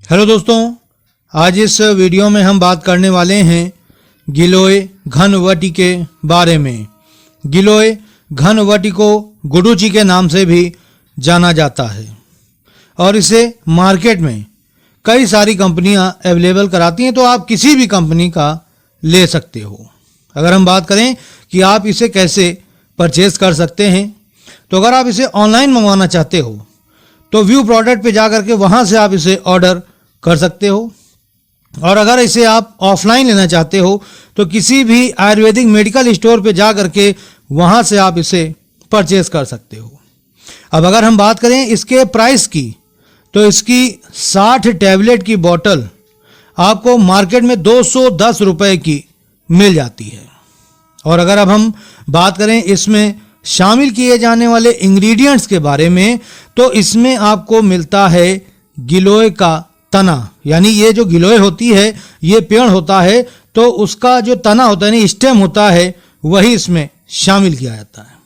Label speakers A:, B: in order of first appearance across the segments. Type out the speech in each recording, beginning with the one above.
A: Hello दोस्तों, आज इस वीडियो में हम बात करने वाले हैं गिलोय घनवटी के बारे में। गिलोय घनवटी को गुडुचि के नाम से भी जाना जाता है और इसे मार्केट में कई सारी कंपनियां अवेलेबल कराती हैं, तो आप किसी भी कंपनी का ले सकते हो। अगर हम बात करें कि आप इसे कैसे परचेज कर सकते हैं, तो अगर आप इसे ऑनलाइन मंगवाना चाहते हो तो व्यू प्रोडक्ट पे जा करके वहाँ से आप इसे ऑर्डर कर सकते हो, और अगर इसे आप ऑफलाइन लेना चाहते हो तो किसी भी आयुर्वेदिक मेडिकल स्टोर पे जा करके वहाँ से आप इसे परचेज कर सकते हो। अब अगर हम बात करें इसके प्राइस की, तो इसकी 60 टैबलेट की बोतल आपको मार्केट में 210 रुपये की मिल जाती है। और अगर अब हम बात करें इसमें शामिल किए जाने वाले इंग्रेडिएंट्स के बारे में, तो इसमें आपको मिलता है गिलोय का तना। यानी ये जो गिलोय होती है, ये पेड़ होता है, तो उसका जो तना होता है, यानी स्टेम होता है, वही इसमें शामिल किया जाता है।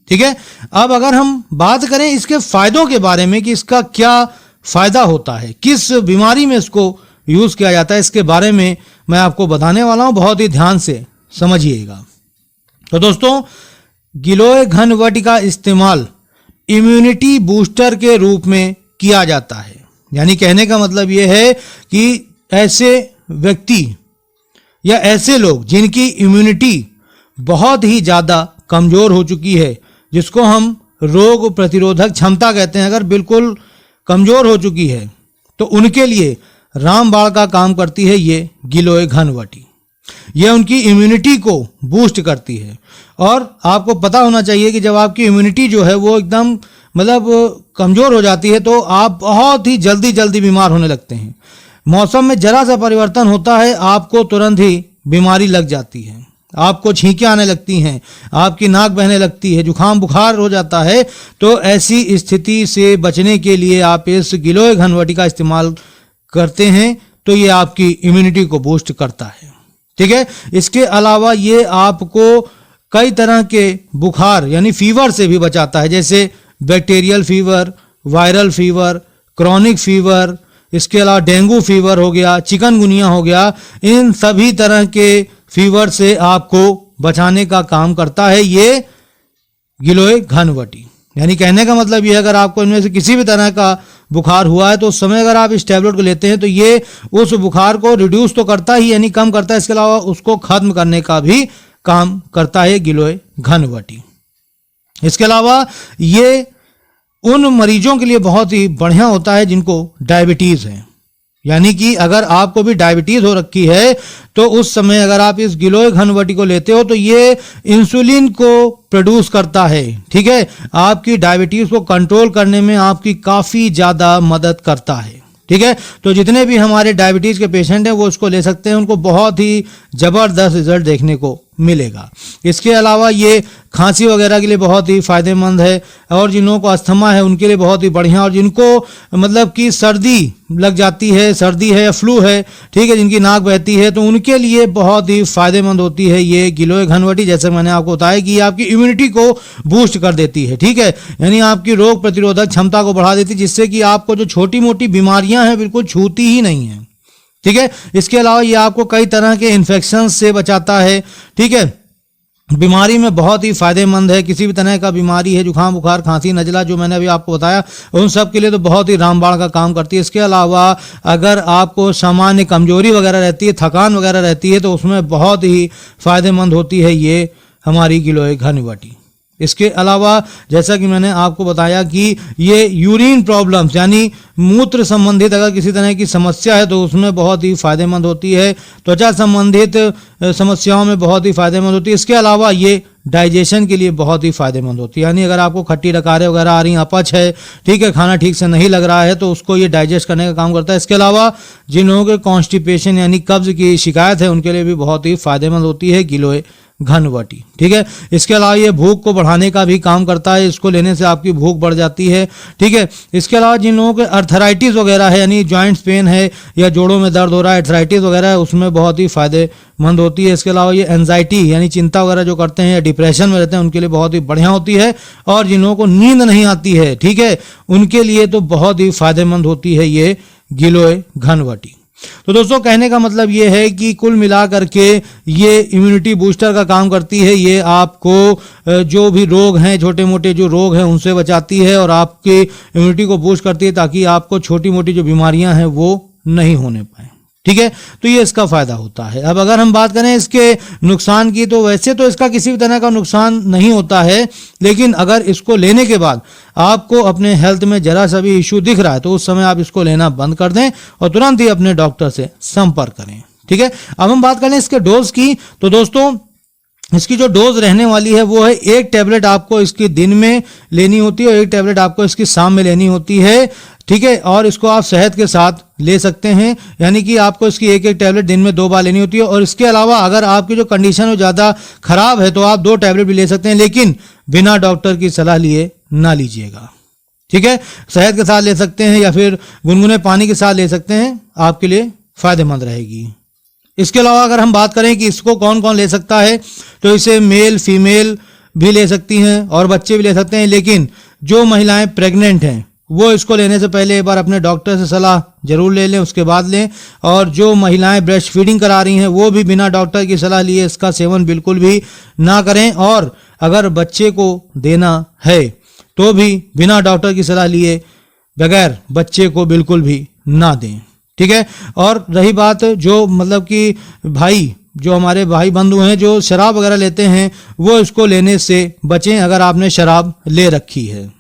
A: ठीक है। अब अगर हम बात करें इसके फायदों के बारे में कि इसका क्या फायदा होता है, किस बीमारी में इसको यूज किया जाता है, इसके बारे में मैं आपको बताने वाला हूं। बहुत ही ध्यान से समझिएगा। तो दोस्तों, गिलोय घनवटी का इस्तेमाल इम्यूनिटी बूस्टर के रूप में किया जाता है। यानी कहने का मतलब यह है कि ऐसे व्यक्ति या ऐसे लोग जिनकी इम्यूनिटी बहुत ही ज़्यादा कमज़ोर हो चुकी है, जिसको हम रोग प्रतिरोधक क्षमता कहते हैं, अगर बिल्कुल कमज़ोर हो चुकी है, तो उनके लिए रामबाण का काम करती है ये गिलोय घनवटी। यह उनकी इम्यूनिटी को बूस्ट करती है। और आपको पता होना चाहिए कि जब आपकी इम्यूनिटी जो है वो एकदम मतलब कमज़ोर हो जाती है, तो आप बहुत ही जल्दी बीमार होने लगते हैं। मौसम में जरा सा परिवर्तन होता है, आपको तुरंत ही बीमारी लग जाती है, आपको छींकें आने लगती हैं, आपकी नाक बहने लगती है, जुकाम बुखार हो जाता है। तो ऐसी स्थिति से बचने के लिए आप इस गिलोय घनवटी का इस्तेमाल करते हैं, तो ये आपकी इम्यूनिटी को बूस्ट करता है। ठीक है। इसके अलावा ये आपको कई तरह के बुखार यानी फीवर से भी बचाता है, जैसे bacterial fever, viral fever, chronic fever, इसके अलावा डेंगू फीवर हो गया, चिकनगुनिया हो गया। इन सभी तरह के फीवर से आपको बचाने का काम करता है ये गिलोय घनवटी। यानी कहने का मतलब ये है, अगर आपको इनमें से किसी भी तरह का बुखार हुआ है, तो उस समय अगर आप इस टैबलेट को लेते हैं, तो ये उस बुखार को रिड्यूस तो करता ही, यानी कम करता है, इसके अलावा उसको खत्म करने का भी काम करता है गिलोय घनवटी। इसके अलावा ये उन मरीजों के लिए बहुत ही बढ़िया होता है जिनको डायबिटीज़ है। यानी कि अगर आपको भी डायबिटीज़ हो रखी है, तो उस समय अगर आप इस गिलोय घनवटी को लेते हो, तो ये इंसुलिन को प्रोड्यूस करता है। ठीक है। आपकी डायबिटीज़ को कंट्रोल करने में आपकी काफ़ी ज़्यादा मदद करता है। ठीक है। तो जितने भी हमारे डायबिटीज़ के पेशेंट हैं वो उसको ले सकते हैं, उनको बहुत ही ज़बरदस्त रिजल्ट देखने को मिलेगा। इसके अलावा ये खांसी वगैरह के लिए बहुत ही फ़ायदेमंद है, और जिन लोगों को अस्थमा है उनके लिए बहुत ही बढ़िया, और जिनको मतलब कि सर्दी लग जाती है, सर्दी है या फ्लू है, ठीक है, जिनकी नाक बहती है, तो उनके लिए बहुत ही फ़ायदेमंद होती है ये गिलोय घनवटी। जैसे मैंने आपको बताया कि ये आपकी इम्यूनिटी को बूस्ट कर देती है। ठीक है। यानी आपकी रोग प्रतिरोधक क्षमता को बढ़ा देती है, जिससे कि आपको जो छोटी मोटी बीमारियां हैं बिल्कुल छूती ही नहीं है। ठीक है। इसके अलावा ये आपको कई तरह के इन्फेक्शन से बचाता है। ठीक है। बीमारी में बहुत ही फायदेमंद है। किसी भी तरह का बीमारी है, जुकाम बुखार खांसी नजला, जो मैंने अभी आपको बताया, उन सब के लिए तो बहुत ही रामबाण का काम करती है। इसके अलावा अगर आपको सामान्य कमजोरी वगैरह रहती है, थकान वगैरह रहती है, तो उसमें बहुत ही फायदेमंद होती है ये हमारी गिलोय घनवटी। इसके अलावा जैसा कि मैंने आपको बताया कि ये यूरिन प्रॉब्लम्स यानी मूत्र संबंधित अगर किसी तरह की समस्या है, तो उसमें बहुत ही फायदेमंद होती है। त्वचा संबंधित समस्याओं में बहुत ही फायदेमंद होती है। इसके अलावा ये डाइजेशन के लिए बहुत ही फायदेमंद होती है। यानी अगर आपको खट्टी डकारें वगैरह आ रही हैं, अपच है, ठीक है, खाना ठीक से नहीं लग रहा है, तो उसको ये डाइजेस्ट करने का काम करता है। इसके अलावा जिन लोगों के कॉन्स्टिपेशन यानी कब्ज की शिकायत है, उनके लिए भी बहुत ही फायदेमंद होती है गिलोय घनवटी। ठीक है। इसके अलावा ये भूख को बढ़ाने का भी काम करता है, इसको लेने से आपकी भूख बढ़ जाती है। ठीक है। इसके अलावा जिन लोगों के अर्थराइटिस वगैरह है, यानी जॉइंट्स पेन है या जोड़ों में दर्द हो रहा है, अर्थराइटिस वगैरह है, उसमें बहुत ही फायदेमंद होती है। इसके अलावा ये एंजाइटी यानी चिंता वगैरह जो करते हैं या डिप्रेशन में रहते हैं, उनके लिए बहुत ही बढ़िया होती है। और जिन लोगों को नींद नहीं आती है, ठीक है, उनके लिए तो बहुत ही फायदेमंद होती है ये गिलोय घनवटी। तो दोस्तों कहने का मतलब ये है कि कुल मिलाकर के ये इम्यूनिटी बूस्टर का काम करती है। ये आपको जो भी रोग हैं, छोटे मोटे जो रोग हैं उनसे बचाती है और आपकी इम्यूनिटी को बूस्ट करती है ताकि आपको छोटी मोटी जो बीमारियां हैं वो नहीं होने पाए। ठीक है, तो ये इसका फायदा होता है। अब अगर हम बात करें इसके नुकसान की, तो वैसे तो इसका किसी भी तरह का नुकसान नहीं होता है, लेकिन अगर इसको लेने के बाद आपको अपने हेल्थ में जरा सा भी इश्यू दिख रहा है तो उस समय आप इसको लेना बंद कर दें और तुरंत ही अपने डॉक्टर से संपर्क करें। ठीक है, अब हम बात करें इसके डोज की, तो दोस्तों इसकी जो डोज रहने वाली है वो है 1 टैबलेट आपको इसकी दिन में लेनी होती है और 1 टैबलेट आपको इसकी शाम में लेनी होती है। ठीक है, और इसको आप शहद के साथ ले सकते हैं, यानी कि आपको इसकी 1-1 टैबलेट दिन में 2 बार लेनी होती है। और इसके अलावा अगर आपकी जो कंडीशन है ज़्यादा खराब है तो आप 2 टैबलेट भी ले सकते हैं, लेकिन बिना डॉक्टर की सलाह लिए ना लीजिएगा। ठीक है, शहद के साथ ले सकते हैं या फिर गुनगुने पानी के साथ ले सकते हैं, आपके लिए फायदेमंद रहेगी। इसके अलावा अगर हम बात करें कि इसको कौन कौन ले सकता है, तो इसे मेल फीमेल भी ले सकती हैं और बच्चे भी ले सकते हैं, लेकिन जो महिलाएं प्रेग्नेंट हैं वो इसको लेने से पहले एक बार अपने डॉक्टर से सलाह जरूर ले लें, उसके बाद लें। और जो महिलाएं ब्रेस्ट फीडिंग करा रही हैं वो भी बिना डॉक्टर की सलाह लिए इसका सेवन बिल्कुल भी ना करें। और अगर बच्चे को देना है तो भी बिना डॉक्टर की सलाह लिए बगैर बच्चे को बिल्कुल भी ना दें। ठीक है, और रही बात जो मतलब कि जो हमारे भाई बंधु हैं जो शराब वगैरह लेते हैं वो इसको लेने से बचें अगर आपने शराब ले रखी है।